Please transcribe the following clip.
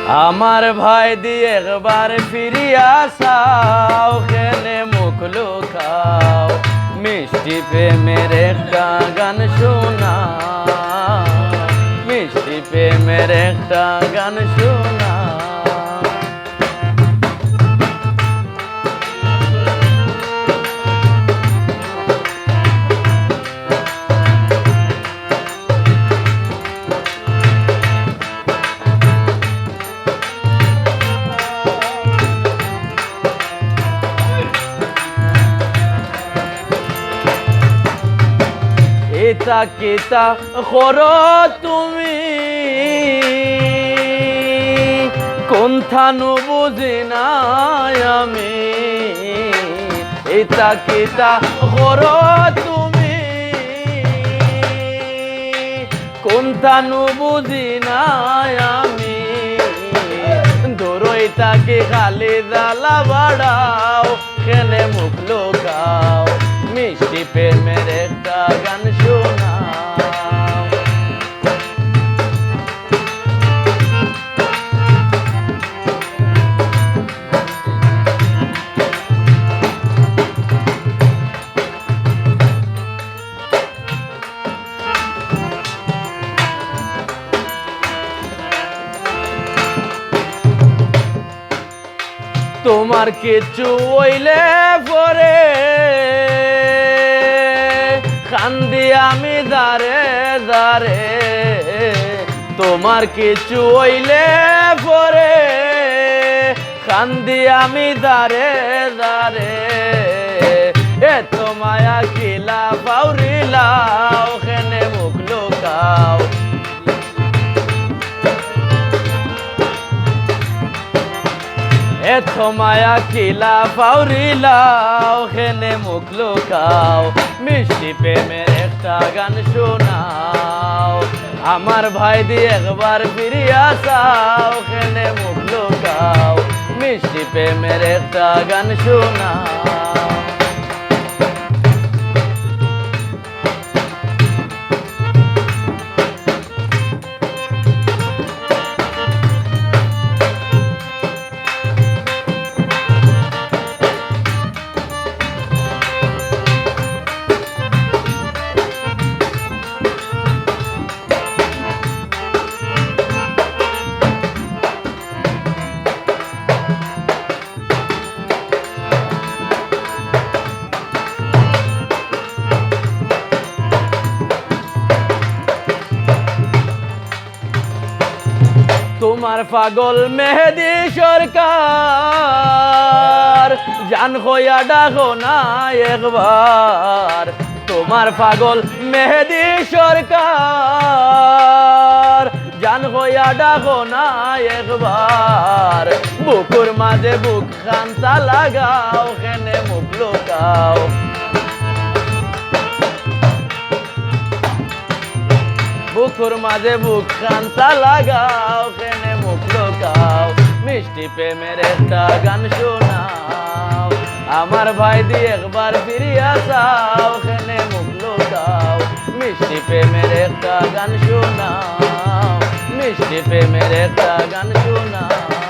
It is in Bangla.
আমার ভাই দিয়ে একবার ফিরিয়া আসাও, খেলে মুখ লুকাও, মিষ্টি প্রেমের একটা গান শোনাও, মিষ্টি প্রেমের একটা গান শোনাও। এটা কেতা করো তুমি, কোনথানু বুঝি নাই আমি। এটা কেতা করো তুমি, কোনথানু বুঝি নাই আমি। দূরইটাকে খালি জ্বালা বাড়াও, খেলে মুখ লুকাও, মিষ্টি প্রেমের একটা গান শোনাও। তোমার কিছু হইলে পরে কান্দি আমি দারে দারে, তোমার কিছু হইলে পরে কান্দি আমি দারে দারে। এত মায়া কিলা পাউরিলাও, খেনে মুখ লুকাও, এত মায়া কিলা পাউরিলাও, খেনে মুখ লুকাও, মিষ্টি প্রেমের একটা গান শোনাও। আমার ভাই দিয়ে একবার ফিরিয়া আসাও, খেনে মুখ লুকাও, মিষ্টি প্রেমের একটা গান শোনাও। তোমার পাগল মেহেদি সরকার, জান হইয়া ডাকো না একবার। তোমার পাগল মেহেদি সরকার, জান হইয়া ডাকো না একবার। বুকুর মাঝে বুক খান্তা লাগাও, খেনে মুখ লুকাও, বুকুর মাঝে বুক খান্তা লাগাও, খেনে মুখ লুকাও, মিষ্টি প্রেমের একটা গান শোনাও। আমার ভাই দিয়ে একবার ফিরিয়া আসাও, খেনে মুখ লুকাও, মিষ্টি প্রেমের একটা গান শোনাও, মিষ্টি প্রেমের একটা গান শোনাও।